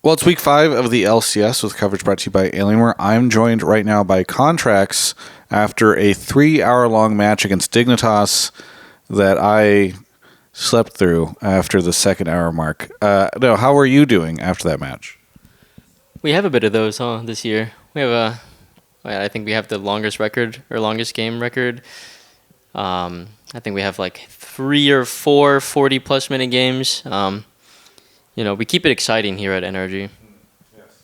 Well, it's week 5 of the LCS with coverage brought to you by Alienware. I'm joined right now by Contractz after a 3-hour-long match against Dignitas that I slept through after the second hour mark. How are you doing after that match? We have a bit of those, this year. I think we have the longest record, or longest game record. I think we have like 3 or 4 40-plus minute games. We keep it exciting here at NRG. Yes.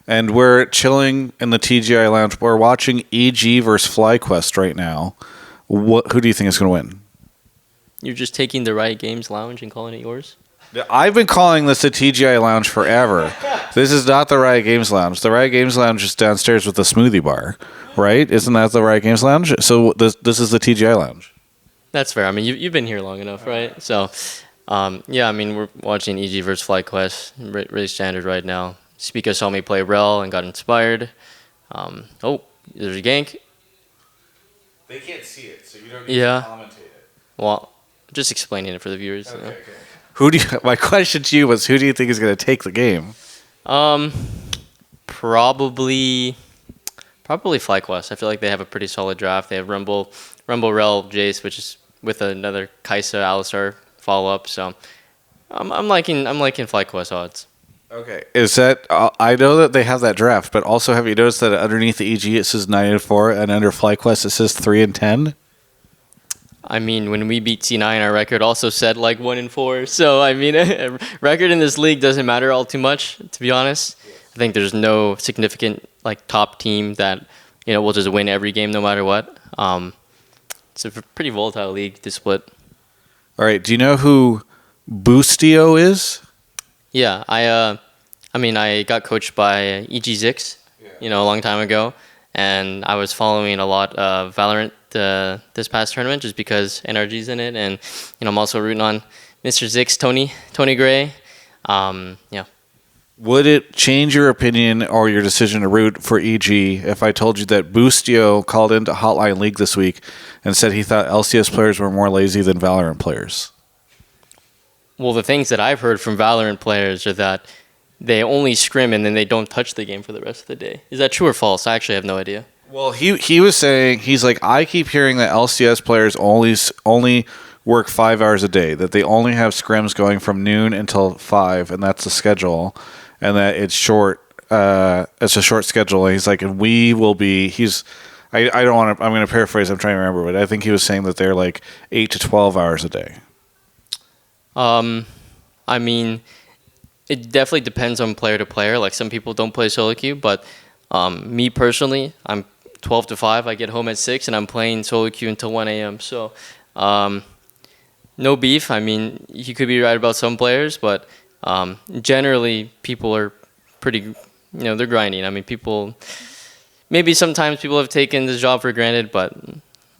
And we're chilling in the TGI Lounge. We're watching EG versus FlyQuest right now. Who do you think is going to win? You're just taking the Riot Games Lounge and calling it yours? I've been calling this the TGI Lounge forever. This is not the Riot Games Lounge. The Riot Games Lounge is downstairs with the smoothie bar, right? Isn't that the Riot Games Lounge? So this is the TGI Lounge. That's fair. I mean, you've been here long enough, right? So, we're watching EG versus FlyQuest, really standard right now. Spica saw me play Rel and got inspired. There's a gank. They can't see it, so you don't need to commentate it. Well, just explaining it for the viewers. Okay. My question to you was, who do you think is going to take the game? Probably FlyQuest. I feel like they have a pretty solid draft. They have Rumble, Rel, Jace, which is with another Kaisa, Alistar follow-up. So I'm liking FlyQuest odds. Okay. Is that I know that they have that draft, but also have you noticed that underneath the EG it says 9-4 and under FlyQuest it says 3-10? I mean, when we beat C9, our record also said like 1-4. So I mean, a record in this league doesn't matter all too much, to be honest. I think there's no significant like top team that will just win every game no matter what. It's a pretty volatile league to split. All right. Do you know who Boostio is? Yeah, I got coached by EG Zix, a long time ago, and I was following a lot of Valorant this past tournament just because NRG's in it, and I'm also rooting on Mr. Zix, Tony Gray. Would it change your opinion or your decision to root for EG if I told you that Boostio called into Hotline League this week and said he thought LCS players were more lazy than Valorant players? Well, the things that I've heard from Valorant players are that they only scrim and then they don't touch the game for the rest of the day. Is that true or false? I actually have no idea. Well, he was saying, he's like, I keep hearing that LCS players only work 5 hours a day, that they only have scrims going from noon until 5, and that's the schedule, and that it's short. It's a short schedule. And he's like, and we will be. I don't want to. I'm going to paraphrase. I'm trying to remember, but I think he was saying that they're like 8 to 12 hours a day. I mean, it definitely depends on player to player. Like some people don't play solo queue, but me personally, I'm 12 to 5. I get home at 6, and I'm playing solo queue until 1 a.m. So, no beef. I mean, you could be right about some players, but generally, people are pretty, they're grinding. I mean, maybe sometimes people have taken this job for granted, but,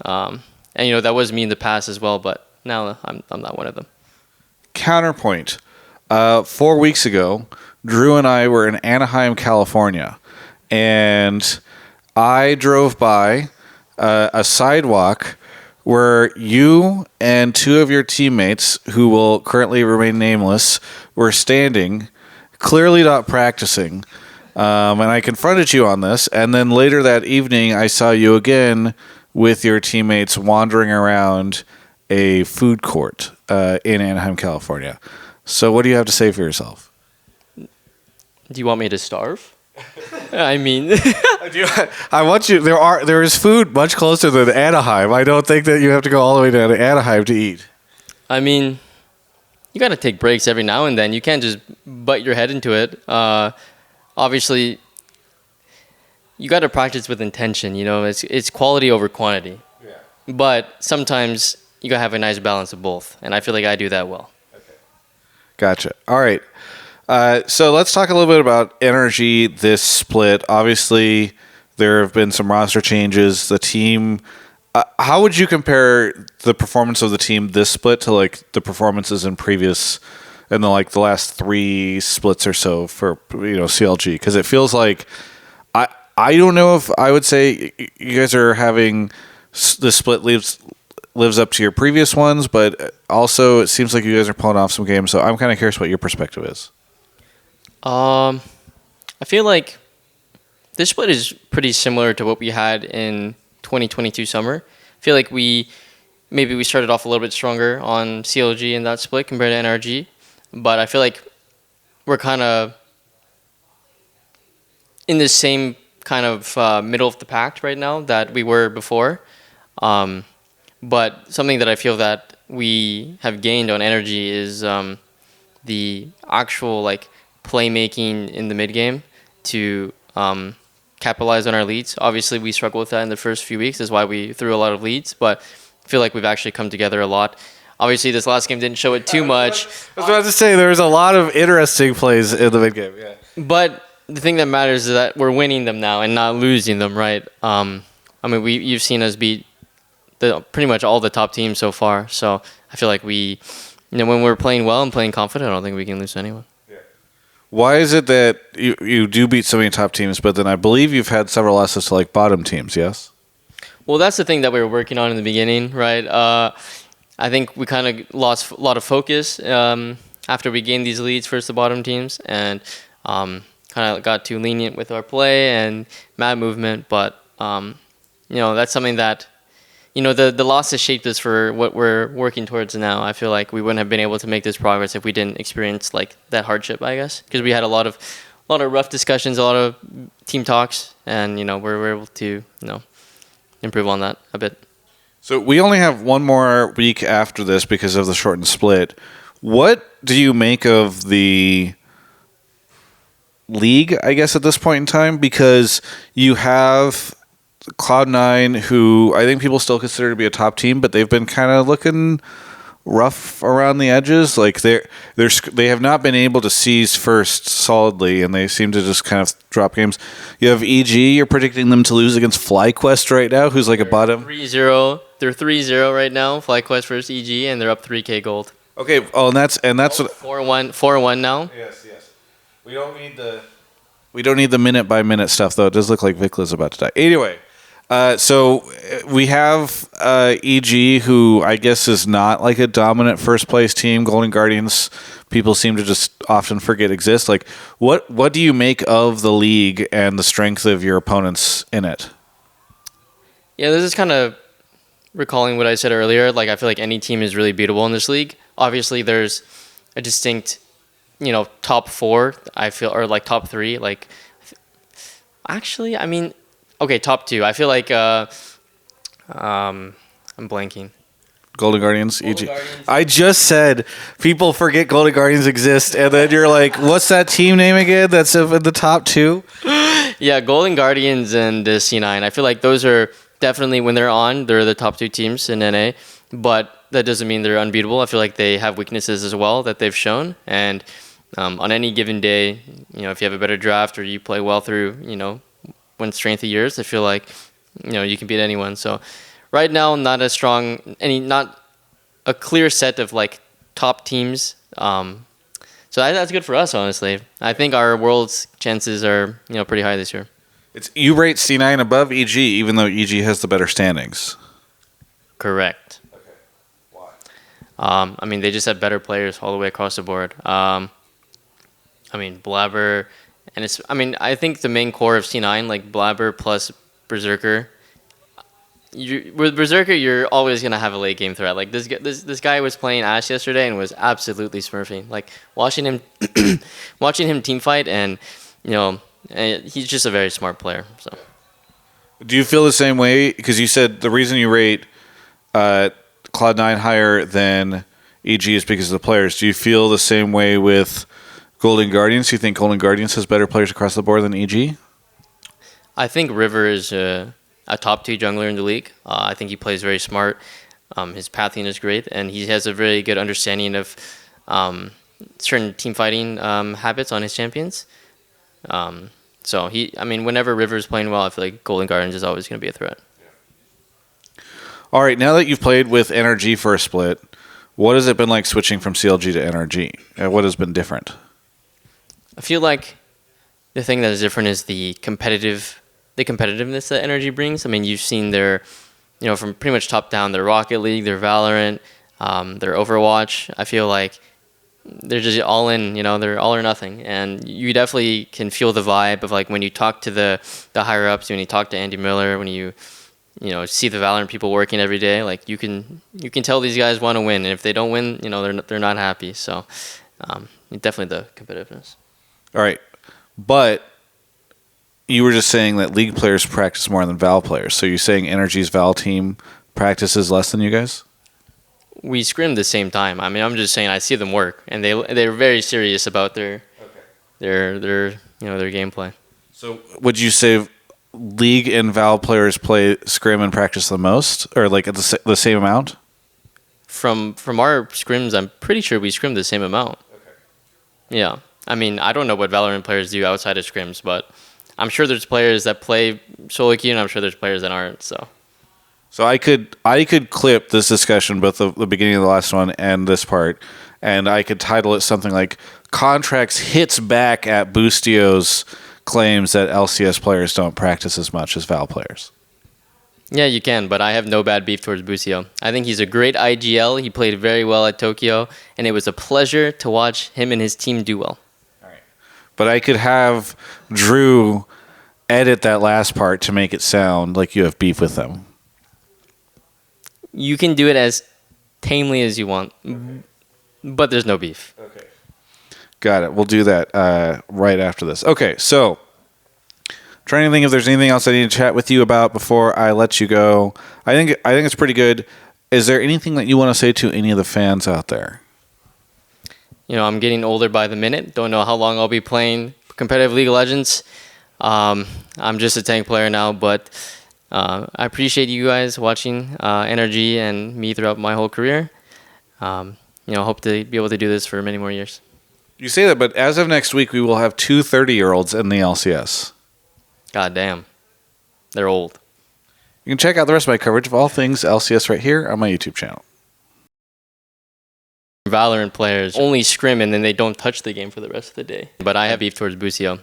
that was me in the past as well, but now I'm not one of them. Counterpoint. 4 weeks ago, Drew and I were in Anaheim, California, and I drove by a sidewalk where you and 2 of your teammates, who will currently remain nameless, were standing, clearly not practicing. And I confronted you on this. And then later that evening, I saw you again with your teammates wandering around a food court in Anaheim, California. So what do you have to say for yourself? Do you want me to starve? I mean, I want you. There is food much closer than Anaheim. I don't think that you have to go all the way down to Anaheim to eat. I mean, you got to take breaks every now and then. You can't just butt your head into it. Obviously, you got to practice with intention. It's quality over quantity. Yeah. But sometimes you got to have a nice balance of both, and I feel like I do that well. Okay. Gotcha. All right. So let's talk a little bit about NRG this split. Obviously, there have been some roster changes. The team, how would you compare the performance of the team this split to like the performances in the last 3 splits or so for CLG? Because it feels like I don't know if I would say you guys are having the split lives up to your previous ones, but also it seems like you guys are pulling off some games. So I'm kind of curious what your perspective is. I feel like this split is pretty similar to what we had in 2022 summer. I feel like we started off a little bit stronger on CLG in that split compared to NRG, but I feel like we're kind of in the same kind of middle of the pack right now that we were before. Um, but something that I feel that we have gained on energy is the actual like playmaking in the mid game to capitalize on our leads. Obviously, we struggled with that in the first few weeks. That's why we threw a lot of leads, but I feel like we've actually come together a lot. Obviously, this last game didn't show it too much. I was about to say there was a lot of interesting plays in the mid game. Yeah. But the thing that matters is that we're winning them now and not losing them, right? I mean, you've seen us beat pretty much all the top teams so far. So I feel like when we're playing well and playing confident, I don't think we can lose to anyone. Why is it that you do beat so many top teams, but then I believe you've had several losses to like bottom teams? Yes. Well, that's the thing that we were working on in the beginning, right? I think we kind of lost a lot of focus after we gained these leads first to bottom teams, and kind of got too lenient with our play and map movement. But that's something that the losses shaped us for what we're working towards now. I feel like we wouldn't have been able to make this progress if we didn't experience like that hardship, I guess, because we had a lot of rough discussions, a lot of team talks, and we're able to improve on that a bit. So we only have one more week after this because of the shortened split. What do you make of the league, I guess, at this point in time? Because you have Cloud9, who I think people still consider to be a top team, but they've been kind of looking rough around the edges. Like they have not been able to seize first solidly, and they seem to just kind of drop games. You have EG. You're predicting them to lose against FlyQuest right now, who's like a bottom 3-0. They're 3-0 right now. FlyQuest versus EG, and they're up 3K gold. Okay. Oh, and that's what 4-1 now. Yes. We don't need the minute by minute stuff though. It does look like Vicla's about to die. Anyway. So we have EG, who I guess is not like a dominant first place team. Golden Guardians, people seem to just often forget exist. Like, what do you make of the league and the strength of your opponents in it? Yeah, this is kind of recalling what I said earlier. Like, I feel like any team is really beatable in this league. Obviously, there's a distinct, top four. I feel, or like top three. Like, actually, I mean. Okay, top two. I feel like I'm blanking. Golden Guardians, EG. I just said people forget Golden Guardians exist, and then you're like, what's that team name again that's in the top two? Yeah, Golden Guardians and C9. I feel like those are definitely, when they're on, they're the top two teams in NA, but that doesn't mean they're unbeatable. I feel like they have weaknesses as well that they've shown, and on any given day, if you have a better draft or you play well through, when strength of years, I feel like you can beat anyone. So right now, not a clear set of like top teams. So that's good for us, honestly. I think our world's chances are pretty high this year. You rate C9 above EG, even though EG has the better standings. Correct. Okay. Why? I mean, they just have better players all the way across the board. I mean, Blabber. And I think the main core of C9, like Blabber plus Berserker. With Berserker, you're always gonna have a late game threat. Like this guy was playing Ashe yesterday and was absolutely smurfing. Like watching him team fight, and he's just a very smart player. So, do you feel the same way? Because you said the reason you rate Cloud9 higher than EG is because of the players. Do you feel the same way with Golden Guardians? Do you think Golden Guardians has better players across the board than EG? I think River is a top 2 jungler in the league. I think he plays very smart. His pathing is great, and he has a very good understanding of certain team fighting habits on his champions. So whenever River is playing well, I feel like Golden Guardians is always going to be a threat. All right, now that you've played with NRG for a split, what has it been like switching from CLG to NRG? What has been different? I feel like the thing that is different is the competitiveness that NRG brings. I mean, you've seen their, from pretty much top down, their Rocket League, their Valorant, their Overwatch. I feel like they're just all in, they're all or nothing. And you definitely can feel the vibe of like when you talk to the higher ups, when you talk to Andy Miller, when you see the Valorant people working every day, like you can tell these guys want to win, and if they don't win, they're not happy. So definitely the competitiveness. All right, but you were just saying that League players practice more than Val players. So you're saying Energy's Val team practices less than you guys? We scrim the same time. I mean, I'm just saying I see them work, and they're very serious about their gameplay. So would you say League and Val players play scrim and practice the most, or like at the same amount? From our scrims, I'm pretty sure we scrim the same amount. Okay. Yeah. I mean, I don't know what Valorant players do outside of scrims, but I'm sure there's players that play solo queue, and I'm sure there's players that aren't. So I could clip this discussion, both the beginning of the last one and this part, and I could title it something like Contractz hits back at Boostio's claims that LCS players don't practice as much as Val players. Yeah, you can, but I have no bad beef towards Busio. I think he's a great IGL. He played very well at Tokyo, and it was a pleasure to watch him and his team do well. All right. But I could have Drew edit that last part to make it sound like you have beef with them. You can do it as tamely as you want, but there's no beef. Okay. Got it. We'll do that right after this. Okay, so trying to think if there's anything else I need to chat with you about before I let you go. I think it's pretty good. Is there anything that you want to say to any of the fans out there? I'm getting older by the minute. Don't know how long I'll be playing competitive League of Legends. I'm just a tank player now, but I appreciate you guys watching NRG and me throughout my whole career. Hope to be able to do this for many more years. You say that, but as of next week, we will have two 30-year-olds in the LCS. God damn. They're old. You can check out the rest of my coverage of all things LCS right here on my YouTube channel. Valorant players only scrim and then they don't touch the game for the rest of the day. But I have beef towards Busio.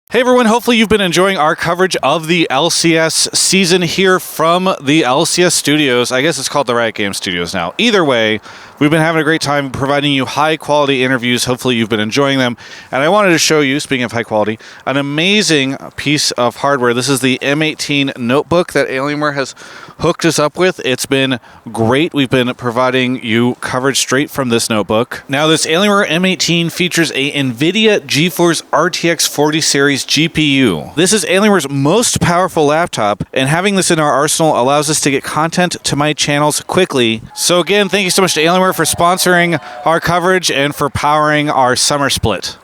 Hey everyone, hopefully you've been enjoying our coverage of the LCS season here from the LCS studios. I guess it's called the Riot Games Studios now. Either way, we've been having a great time providing you high quality interviews. Hopefully you've been enjoying them. And I wanted to show you, speaking of high quality, an amazing piece of hardware. This is the M18 notebook that Alienware has hooked us up with. It's been great. We've been providing you coverage straight from this notebook. Now this Alienware M18 features a NVIDIA GeForce RTX 40 series GPU. This is Alienware's most powerful laptop, and having this in our arsenal allows us to get content to my channels quickly. So again, thank you so much to Alienware for sponsoring our coverage and for powering our summer split.